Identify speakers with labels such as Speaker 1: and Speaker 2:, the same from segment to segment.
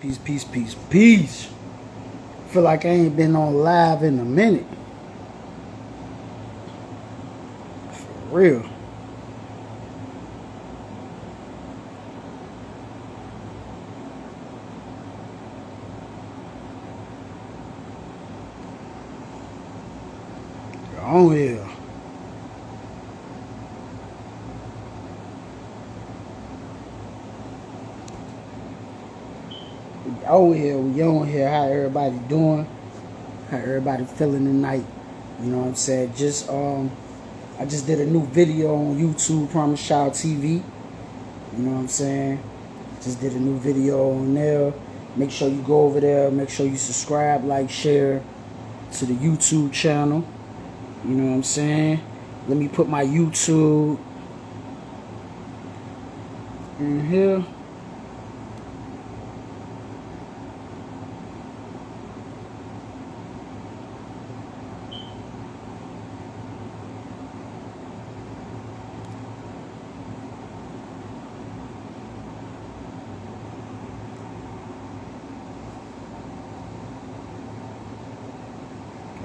Speaker 1: Peace, peace, peace, peace. Feel like I ain't been on live in a minute. For real. You're on here. We on here. How everybody doing? How everybody feeling tonight? You know what I'm saying? I just did a new video on YouTube, Promise Child TV. You know what I'm saying? Just did a new video on there. Make sure you go over there. Make sure you subscribe, like, share to the YouTube channel. You know what I'm saying? Let me put my YouTube in here.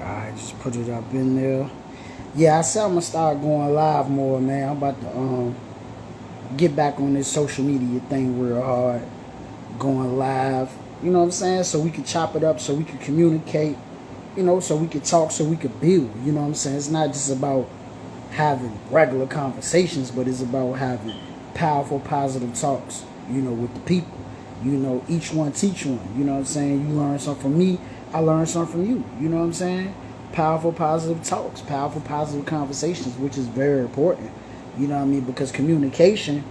Speaker 1: Alright, just put it up in there. Yeah, I said I'm gonna start going live more, man. I'm about to get back on this social media thing real hard. Going live. You know what I'm saying? So we can chop it up, so we can communicate, you know, so we can talk, so we can build. You know what I'm saying? It's not just about having regular conversations, but it's about having powerful, positive talks, you know, with the people. You know, each one teach one. You know what I'm saying? You learn something from me, I learn something from you. You know what I'm saying? Powerful, positive talks, powerful, positive conversations, which is very important. You know what I mean? Because communication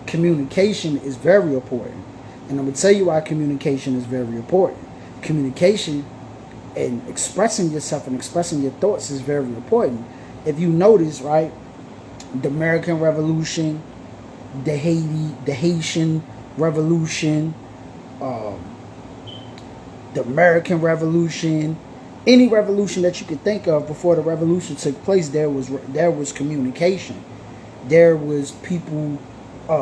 Speaker 1: is very important. And I'm going to tell you why communication is very important. Communication and expressing yourself and expressing your thoughts is very important. If you notice, right, the American Revolution, the Haitian Revolution, the American Revolution, any revolution that you could think of before the revolution took place, there was communication. There was people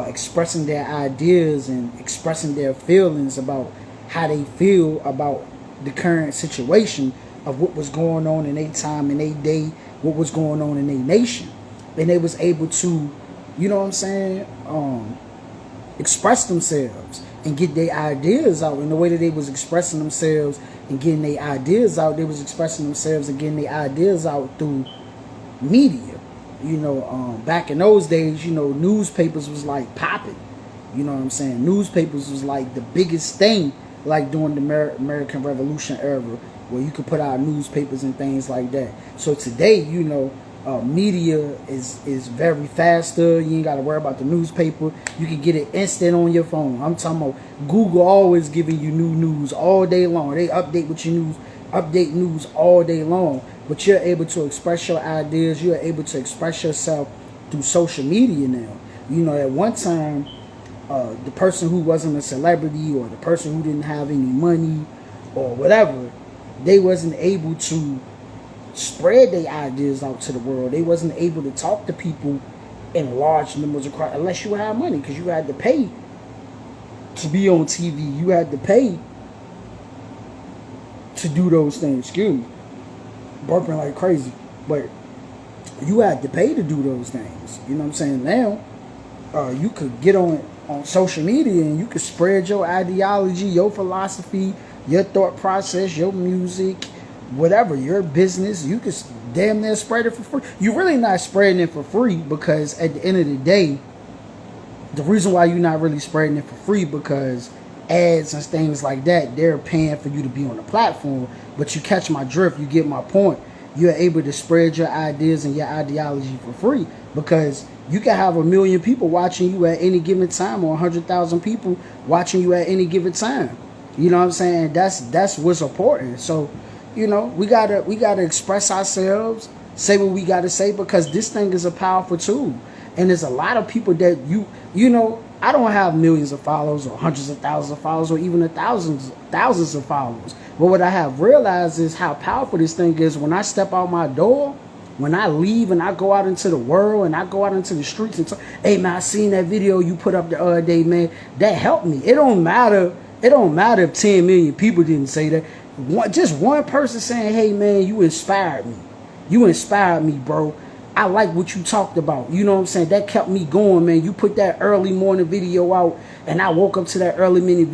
Speaker 1: expressing their ideas and expressing their feelings about how they feel about the current situation of what was going on in their time, in their day, what was going on in their nation. And they was able to, you know what I'm saying, express themselves and get their ideas out. In the way that they was expressing themselves and getting their ideas out, they was expressing themselves and getting their ideas out through media. You know, back in those days, you know, newspapers was like popping. You know what I'm saying? Newspapers was like the biggest thing, like during the American Revolution era, where you could put out newspapers and things like that. So today, you know, media is very faster. You ain't got to worry about the newspaper. You can get it instant on your phone. I'm talking about Google always giving you new news all day long. They update with your news, update news all day long. But you're able to express your ideas. You're able to express yourself through social media now. You know, at one time, the person who wasn't a celebrity or the person who didn't have any money or whatever, they wasn't able to spread their ideas out to the world. They wasn't able to talk to people in large numbers across, unless you had money, because you had to pay to be on TV. You had to pay to do those things. Excuse me, burping like crazy, but you had to pay to do those things. You know what I'm saying? Now, you could get on social media and you could spread your ideology, your philosophy, your thought process, your music, whatever, your business. You could damn near spread it for free. You're really not spreading it for free, because at the end of the day, the reason why you're not really spreading it for free, because ads and things like that, they're paying for you to be on the platform. But you catch my drift, you get my point. You're able to spread your ideas and your ideology for free, because you can have 1 million people watching you at any given time, or 100,000 people watching you at any given time. You know what I'm saying? That's what's important. So, you know, we gotta express ourselves, say what we gotta say, because this thing is a powerful tool. And there's a lot of people that you know, I don't have millions of followers or hundreds of thousands of followers or even thousands of followers. But what I have realized is how powerful this thing is. When I step out my door, when I leave and I go out into the world and I go out into the streets and talk, hey man, I seen that video you put up the other day, man. That helped me. It don't matter It don't matter if 10 million people didn't say that. Just one person saying, hey, man, you inspired me. You inspired me, bro. I like what you talked about. You know what I'm saying? That kept me going, man. You put that early morning video out, and I woke up to that early morning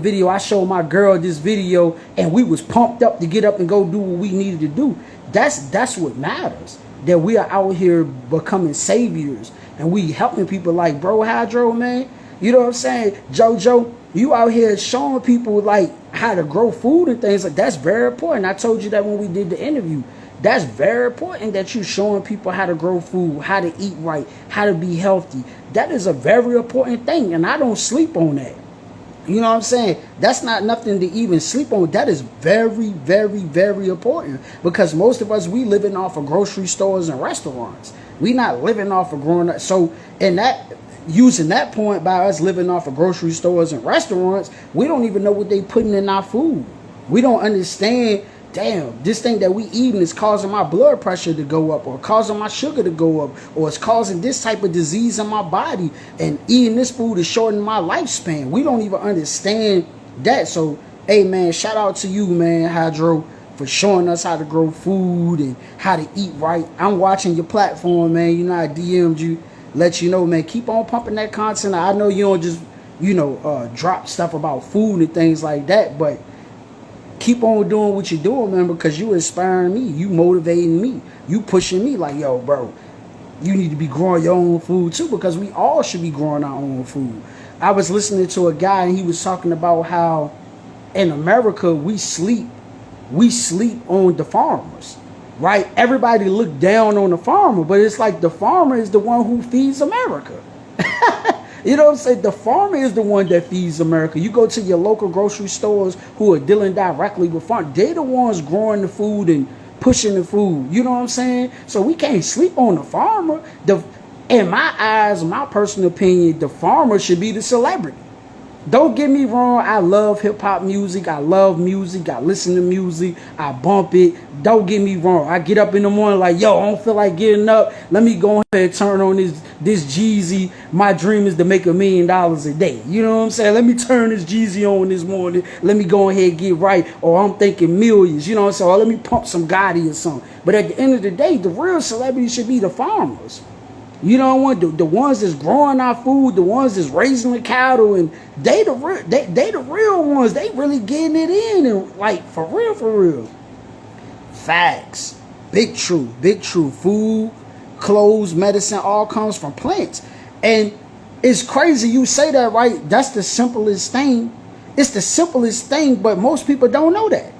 Speaker 1: video. I showed my girl this video, and we was pumped up to get up and go do what we needed to do. That's what matters. That we are out here becoming saviors, and we helping people like Bro Hydro, man. You know what I'm saying? JoJo, you out here showing people like how to grow food and things like that's very important. I told you that when we did the interview. That's very important that you showing people how to grow food, how to eat right, how to be healthy. That is a very important thing, and I don't sleep on that. You know what I'm saying? That's not nothing to even sleep on. That is very, very, very important, because most of us, we living off of grocery stores and restaurants. We not living off of growing up. So in that, using that point, by us living off of grocery stores and restaurants, we don't even know what they putting in our food. We don't understand, damn, this thing that we eating is causing my blood pressure to go up, or causing my sugar to go up, or it's causing this type of disease in my body, and eating this food is shortening my lifespan. We don't even understand that. So, hey, man, shout out to you, man, Hydro, for showing us how to grow food and how to eat right. I'm watching your platform, man. You know, I DM'd you, let you know, man, keep on pumping that content. I know you don't just, drop stuff about food and things like that, but keep on doing what you're doing, man, because you inspiring me. You motivating me. You pushing me like, yo, bro, you need to be growing your own food too, because we all should be growing our own food. I was listening to a guy, and he was talking about how in America we sleep on the farmers, right? Everybody look down on the farmer, but it's like the farmer is the one who feeds America. You know what I'm saying? The farmer is the one that feeds America. You go to your local grocery stores who are dealing directly with farmers. They're the ones growing the food and pushing the food. You know what I'm saying? So we can't sleep on the farmer. In my eyes, my personal opinion, the farmer should be the celebrity. Don't get me wrong. I love hip hop music. I love music. I listen to music. I bump it. Don't get me wrong. I get up in the morning like, yo, I don't feel like getting up. Let me go ahead and turn on this Jeezy. My dream is to make $1 million a day. You know what I'm saying? Let me turn this Jeezy on this morning. Let me go ahead and get right. Or I'm thinking millions. You know what I'm saying? Or let me pump some Gotti or something. But at the end of the day, the real celebrity should be the farmers. You know what? The ones that's growing our food, the ones that's raising the cattle, and they the real ones. They really getting it in, and like for real. Facts. Big truth. Food, clothes, medicine, all comes from plants. And it's crazy you say that, right? That's the simplest thing. It's the simplest thing, but most people don't know that.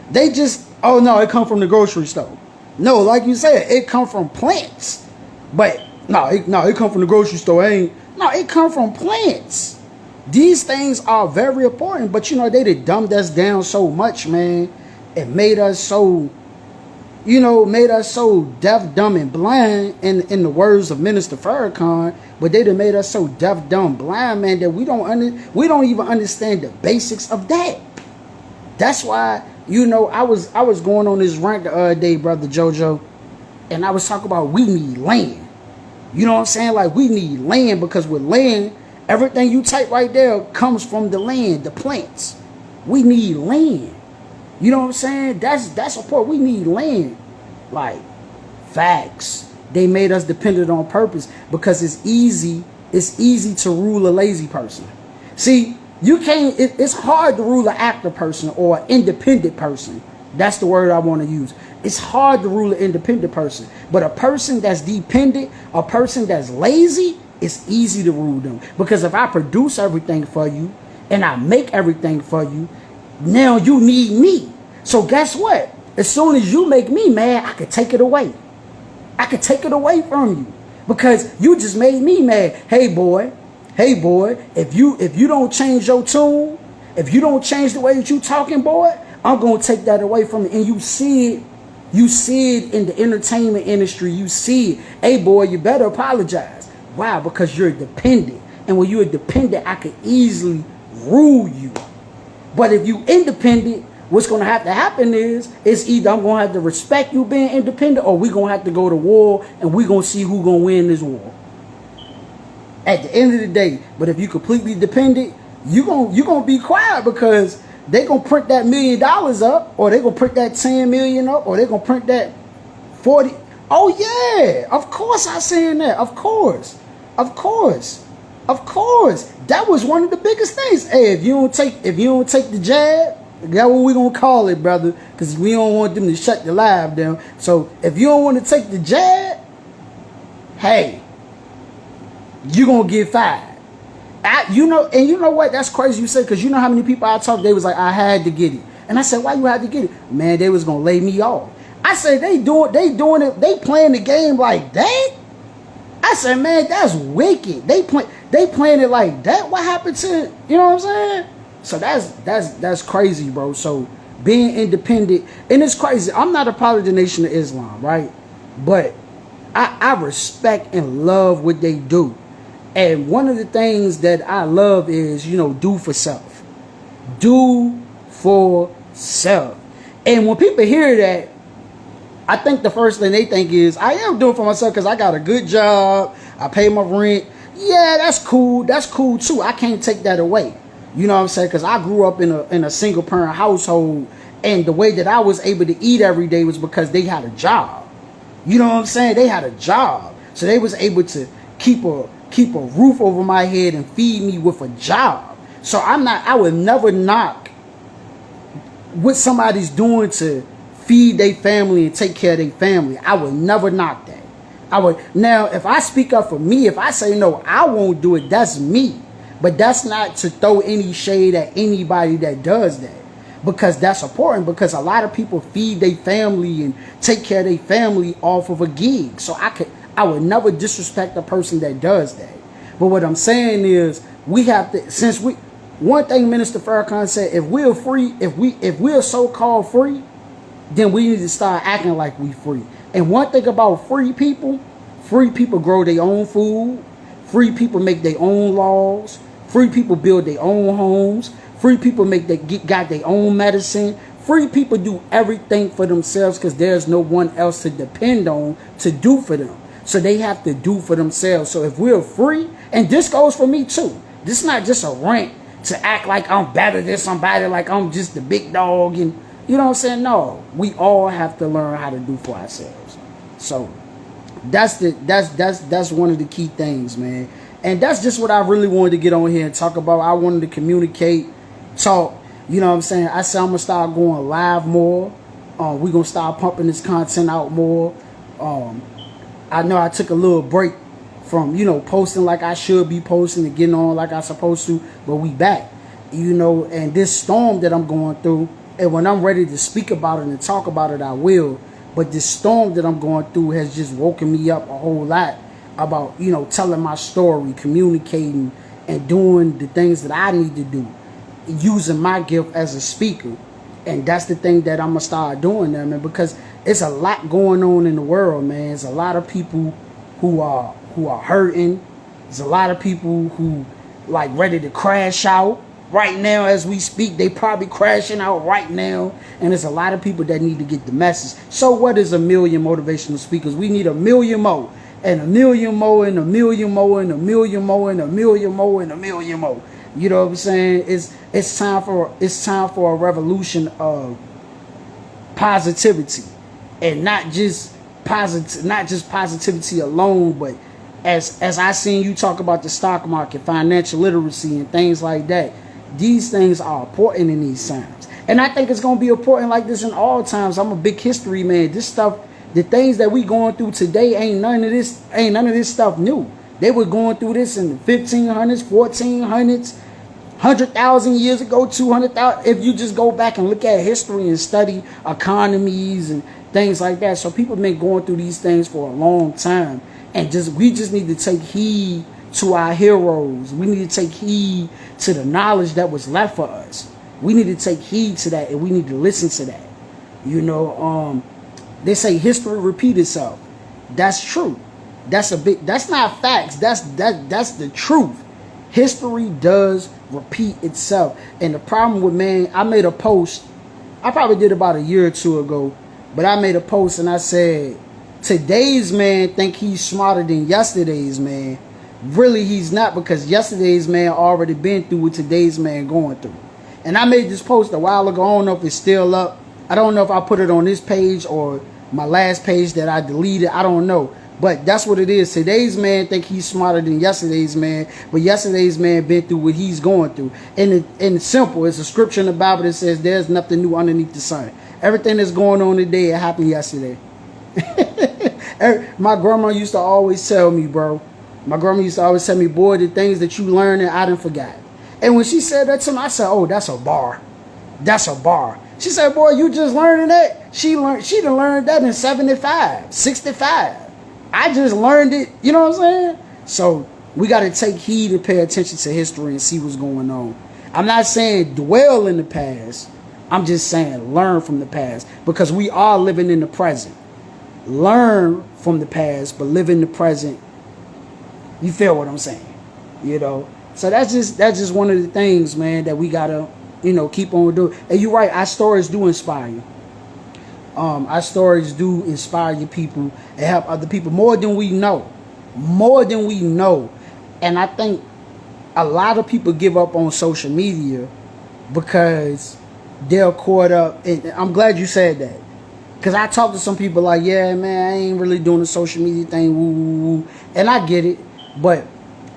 Speaker 1: They just, oh no, it come from the grocery store. No, like you said, it come from plants. But it come from the grocery store. It come from plants. These things are very important, but they done dumbed us down so much, man. It made us so deaf, dumb, and blind, in the words of Minister Farrakhan. But they done made us so deaf, dumb, blind, man, that we don't even understand the basics of that. That's why, I was going on this rant the other day, brother JoJo. And I was talking about we need land. You know what I'm saying? Like, we need land, because with land, everything you type right there comes from the land, the plants. We need land. You know what I'm saying? That's important. We need land. Like, facts. They made us dependent on purpose, because it's easy to rule a lazy person. See, it's hard to rule an active person or an independent person. That's the word I want to use. It's hard to rule an independent person. But a person that's dependent, a person that's lazy, it's easy to rule them. Because if I produce everything for you and I make everything for you, now you need me. So guess what? As soon as you make me mad, I could take it away. I could take it away from you, because you just made me mad. Hey boy, if you don't change your tune, if you don't change the way that you talking, boy, I'm going to take that away from you. And you see it in the entertainment industry. You see it. Hey, boy, you better apologize. Why? Because you're dependent. And when you're dependent, I could easily rule you. But if you independent, what's going to have to happen is either I'm going to have to respect you being independent, or we're going to have to go to war, and we're going to see who's going to win this war. at the end of the day. But if you completely dependent, you gonna be quiet because they gonna print that $1 million up, or they gonna print that 10 million up, or they gonna print that 40. Oh yeah, of course I saying that. Of course. That was one of the biggest things. Hey, if you don't take the jab, that's what we gonna call it, brother, because we don't want them to shut the live down. So if you don't want to take the jab, hey, you gonna get fired. You know what? That's crazy you said, because you know how many people I talked, they was like, I had to get it. And I said, why you had to get it? Man, they was gonna lay me off. I said, they doing it, they playing the game like that? I said, man, that's wicked. They playing it like that. What happened to, you know what I'm saying? So that's crazy, bro. So being independent, and it's crazy. I'm not a part of the Nation of Islam, right? But I respect and love what they do. And one of the things that I love is, do for self. Do for self. And when people hear that, I think the first thing they think is, I am doing for myself because I got a good job. I pay my rent. Yeah, that's cool. That's cool too. I can't take that away. You know what I'm saying? Because I grew up in a single parent household, and the way that I was able to eat every day was because they had a job. You know what I'm saying? They had a job. So they was able to keep a roof over my head and feed me with a job. So I would never knock what somebody's doing to feed their family and take care of their family. I would never knock that. Now, if I speak up for me, if I say no, I won't do it, that's me. But that's not to throw any shade at anybody that does that, because that's important, because a lot of people feed their family and take care of their family off of a gig. So I would never disrespect a person that does that. But what I'm saying is, we have to, one thing Minister Farrakhan said, if we're free, if we're so-called free, then we need to start acting like we free. And one thing about free people grow their own food, free people make their own laws, free people build their own homes, free people got their own medicine, free people do everything for themselves because there's no one else to depend on to do for them. So they have to do for themselves. So if we're free, and this goes for me too, this is not just a rant to act like I'm better than somebody, like I'm just the big dog, and you know what I'm saying? No, we all have to learn how to do for ourselves. So that's one of the key things, man. And that's just what I really wanted to get on here and talk about. I wanted to communicate, talk. You know what I'm saying? I said I'm gonna start going live more. We're gonna start pumping this content out more. I know I took a little break from, posting like I should be posting and getting on like I supposed to, but we back. And this storm that I'm going through, and when I'm ready to speak about it and talk about it, I will. But this storm that I'm going through has just woken me up a whole lot about, telling my story, communicating, and doing the things that I need to do, using my gift as a speaker. And that's the thing that I'm going to start doing now, man, because it's a lot going on in the world, man. There's a lot of people who are hurting. There's a lot of people who like ready to crash out. Right now, as we speak, they probably crashing out right now. And there's a lot of people that need to get the message. So what is 1 million motivational speakers? We need 1 million more. And 1 million more, and 1 million more, and 1 million more, and 1 million more, and 1 million more. You know what I'm saying? It's time for a revolution of positivity. And not just positivity alone, but as I seen you talk about the stock market, financial literacy, and things like that. These things are important in these times. And I think it's going to be important like this in all times. I'm a big history man. This stuff, the things that we going through today, ain't none of this stuff new. They were going through this in the 1500s, 1400s, 100,000 years ago, 200,000. If you just go back and look at history and study economies and things like that. So people have been going through these things for a long time. And we just need to take heed to our heroes. We need to take heed to the knowledge that was left for us. We need to take heed to that, and we need to listen to that. They say history repeat itself. That's true. That's not facts. That's the truth. History does repeat itself. And the problem with, man, I made a post, I probably did about a year or two ago, but I made a post and I said, today's man think he's smarter than yesterday's man. really he's not, because yesterday's man already been through what today's man going through. And I made this post a while ago. I don't know if it's still up. I don't know if I put it on this page or my last page that I deleted. I don't know. But that's what it is. Today's man think he's smarter than yesterday's man, but yesterday's man been through what he's going through. And it's simple. It's a scripture in the Bible that says there's nothing new underneath the sun. Everything that's going on today, it happened yesterday. My grandma used to always tell me, bro. My grandma used to always tell me, boy, the things that you learn and I done forgot. And when she said that to me, I said, oh, that's a bar. That's a bar. She said, boy, you just learning that? She done learned that in 75, 65. I just learned it, you know what I'm saying? So we got to take heed and pay attention to history and see what's going on. I'm not saying dwell in the past. I'm just saying learn from the past, because we are living in the present. Learn from the past, but live in the present. You feel what I'm saying? You know? So that's just one of the things, man, that we got to, keep on doing. And you're right, our stories do inspire you. Our stories do inspire you people and help other people more than we know. More than we know. And I think a lot of people give up on social media because they're caught up. And I'm glad you said that. Because I talk to some people like, yeah, man, I ain't really doing the social media thing. Woo, woo, woo. And I get it. But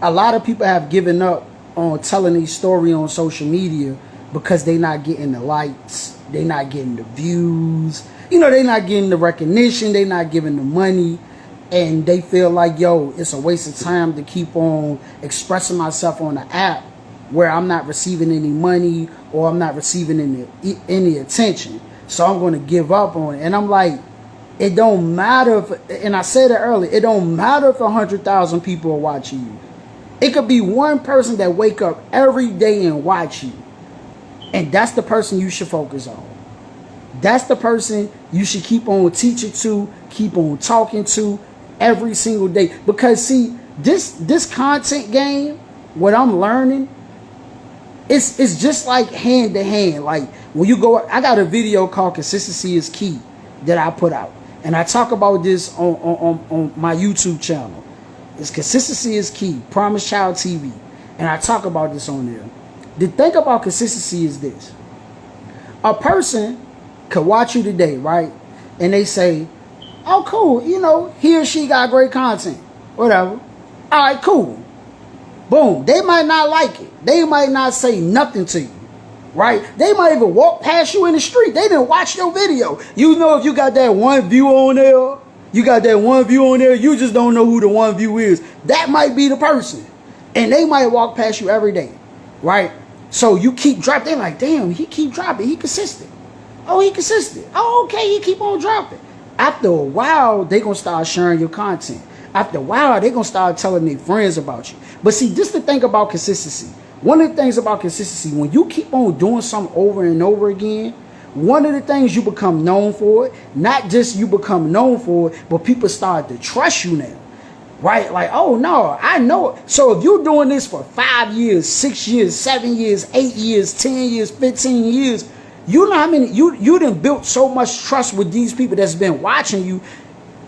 Speaker 1: a lot of people have given up on telling their story on social media because they not getting the likes. They not getting the views. They not getting the recognition. They not giving the money. And they feel like, yo, it's a waste of time to keep on expressing myself on the app where I'm not receiving any money or I'm not receiving any attention. So I'm going to give up on it. And I'm like, it don't matter if, and I said it earlier, it don't matter if 100,000 people are watching you. It could be one person that wake up every day and watch you. And that's the person you should focus on. That's the person you should keep on teaching to, keep on talking to every single day. Because see, this content game, what I'm learning, it's just like hand to hand. Like when you go, I got a video called Consistency is Key that I put out. And I talk about this on my YouTube channel. It's Consistency is Key, Promise Child TV. And I talk about this on there. The thing about consistency is this. A person could watch you today, right? And they say, oh, cool, he or she got great content. Whatever. All right, cool. Boom. They might not like it. They might not say nothing to you. Right? They might even walk past you in the street. They didn't watch your video. If you got that one view on there, you just don't know who the one view is. That might be the person. And they might walk past you every day. Right? So you keep dropping. They're like, damn, he keep dropping. He consistent. Oh, he consistent. Oh, okay, he keep on dropping. After a while, they going to start sharing your content. After a while, they going to start telling their friends about you. But see, this is the thing about consistency. One of the things about consistency, when you keep on doing something over and over again, one of the things you become known for it, not just you become known for it, but people start to trust you now. Right? Like, oh, no, I know it. So if you're doing this for 5 years, 6 years, 7 years, 8 years, 10 years, 15 years, you know how many, you done built so much trust with these people that's been watching you.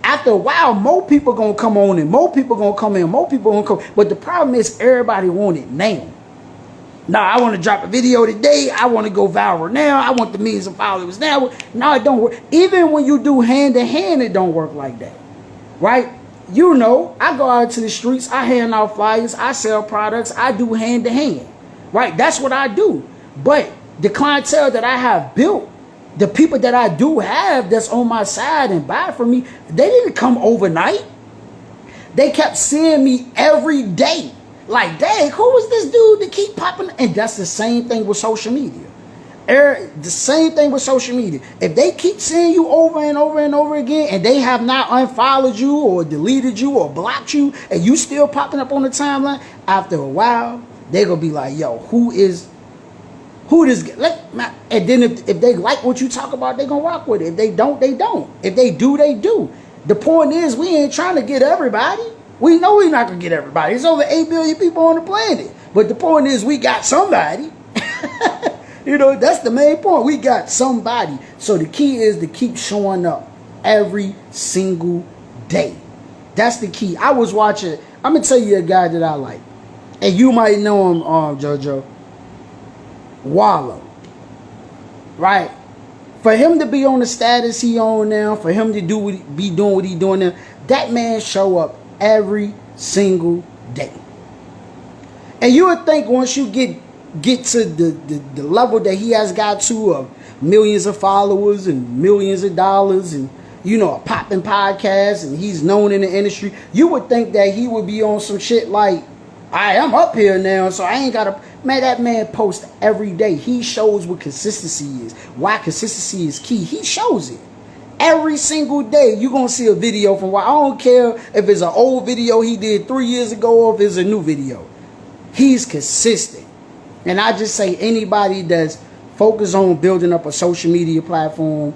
Speaker 1: After a while, more people going to come on and more people going to come in, more people going to come. But the problem is everybody want it now. Now, I want to drop a video today. I want to go viral now. I want the millions of followers now. No, it don't work. Even when you do hand to hand, it don't work like that. Right? I go out to the streets. I hand out flyers. I sell products. I do hand to hand. Right? That's what I do. But the clientele that I have built, the people that I do have that's on my side and buy from me, they didn't come overnight. They kept seeing me every day. Like, dang, who is this dude that keep popping? And that's the same thing with social media. The same thing with social media. If they keep seeing you over and over and over again, and they have not unfollowed you or deleted you or blocked you, and you still popping up on the timeline, after a while, they're going to be like, yo, who this? And then if they like what you talk about, they're going to rock with it. If they don't, they don't. If they do, they do. The point is, we ain't trying to get everybody. We know we're not going to get everybody. There's over 8 billion people on the planet. But the point is, we got somebody. That's the main point. We got somebody. So the key is to keep showing up every single day. That's the key. I was watching I'm gonna tell you a guy that I like, and you might know him, JoJo. Wallow, right? For him to be on the status he on now, for him to be doing what he doing now, that man show up every single day. And you would think once you get to the level that he has got to of millions of followers and millions of dollars and, you know, a popping podcast and he's known in the industry, you would think that he would be on some shit like, I'm up here now, so I ain't gotta. Man, that man posts every day. He shows what consistency is. Why consistency is key. He shows it. Every single day, you're gonna see a video from why. I don't care if it's an old video he did 3 years ago or if it's a new video. He's consistent. And I just say anybody that's focused on building up a social media platform,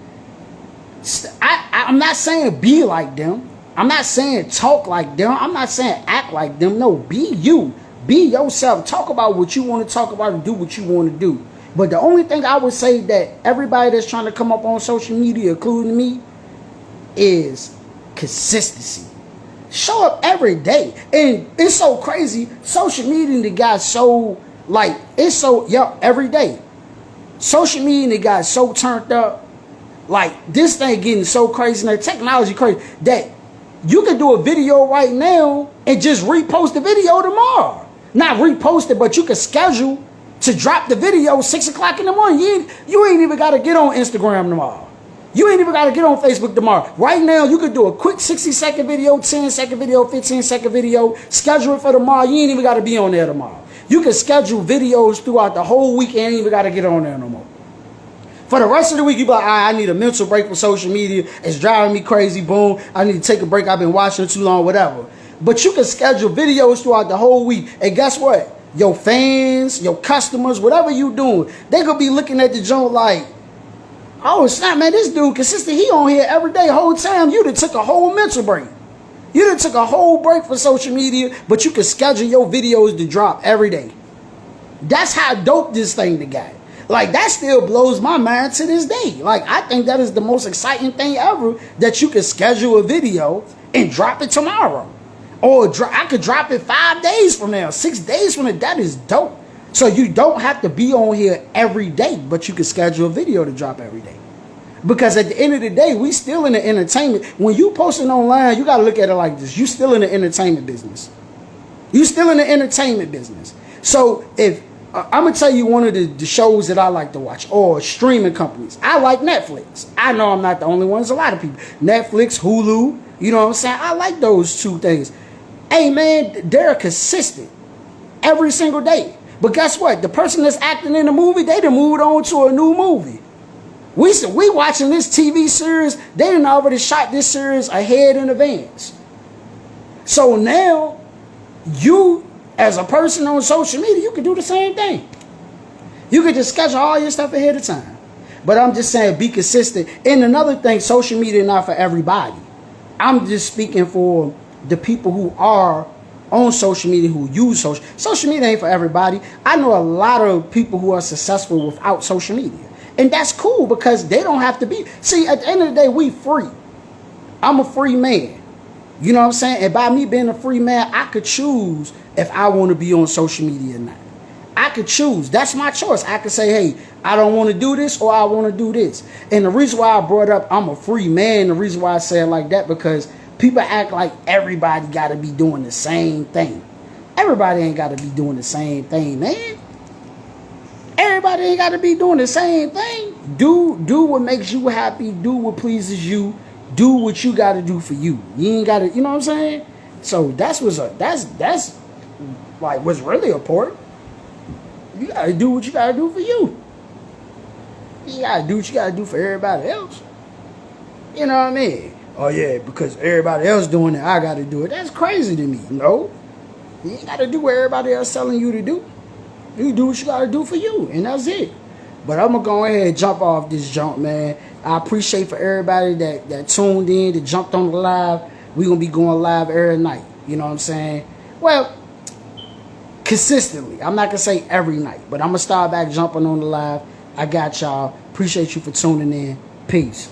Speaker 1: I'm not saying be like them. I'm not saying talk like them. I'm not saying act like them. No, be you. Be yourself. Talk about what you want to talk about and do what you want to do. But the only thing I would say that everybody that's trying to come up on social media, including me, is consistency. Show up every day. And it's so crazy. Social media got so, like, it's so, every day. Social media got so turned up. Like, this thing getting so crazy. And the technology crazy that you can do a video right now and just repost the video tomorrow. Not repost it, but you can schedule to drop the video 6 o'clock in the morning. You ain't even got to get on Instagram tomorrow. You ain't even got to get on Facebook tomorrow. Right now, you could do a quick 60-second video, 10-second video, 15-second video, schedule it for tomorrow. You ain't even got to be on there tomorrow. You can schedule videos throughout the whole week and ain't even got to get on there no more. For the rest of the week, you be like, I need a mental break from social media. It's driving me crazy. Boom. I need to take a break. I've been watching it too long, whatever. But you can schedule videos throughout the whole week. And guess what? Your fans, your customers, whatever you doing, they gonna be looking at the joint like, oh, snap, man, this dude consistent. He on here every day, whole time. You done took a whole mental break. You done took a whole break for social media, but you can schedule your videos to drop every day. That's how dope this thing got. Like, that still blows my mind to this day. Like, I think that is the most exciting thing ever, that you can schedule a video and drop it tomorrow. Or I could drop it 5 days from now, 6 days from now. That is dope. So you don't have to be on here every day, but you can schedule a video to drop every day. Because at the end of the day, we still in the entertainment. When you posting online, you got to look at it like this. You still in the entertainment business. You still in the entertainment business. So if I'm going to tell you one of the shows that I like to watch, or streaming companies. I like Netflix. I know I'm not the only one. There's a lot of people. Netflix, Hulu, you know what I'm saying? I like those two things. Hey, man, they're consistent every single day. But guess what? The person that's acting in the movie, they done moved on to a new movie. We watching this TV series. They done already shot this series ahead in advance. So now, you, as a person on social media, you can do the same thing. You can just schedule all your stuff ahead of time. But I'm just saying, be consistent. And another thing, social media is not for everybody. I'm just speaking for the people who are on social media, who use social media. Ain't for everybody. I know a lot of people who are successful without social media. And that's cool, because they don't have to be. See, at the end of the day, we free. I'm a free man. You know what I'm saying? And by me being a free man, I could choose if I want to be on social media or not. I could choose. That's my choice. I could say, hey, I don't want to do this, or I want to do this. And the reason why I brought up I'm a free man, the reason why I say it like that, because people act like everybody got to be doing the same thing. Everybody ain't got to be doing the same thing, man. Everybody ain't got to be doing the same thing. Do what makes you happy. Do what pleases you. Do what you got to do for you. You ain't got to, you know what I'm saying? So that's like what's really important. You got to do what you got to do for you. You got to do what you got to do for everybody else. You know what I mean? Oh, yeah, because everybody else doing it, I got to do it. That's crazy to me. No. You ain't got to do what everybody else telling you to do. You do what you got to do for you, and that's it. But I'm going to go ahead and jump off this jump, man. I appreciate for everybody that tuned in, that jumped on the live. We're going to be going live every night. You know what I'm saying? Well, consistently. I'm not going to say every night, but I'm going to start back jumping on the live. I got y'all. Appreciate you for tuning in. Peace.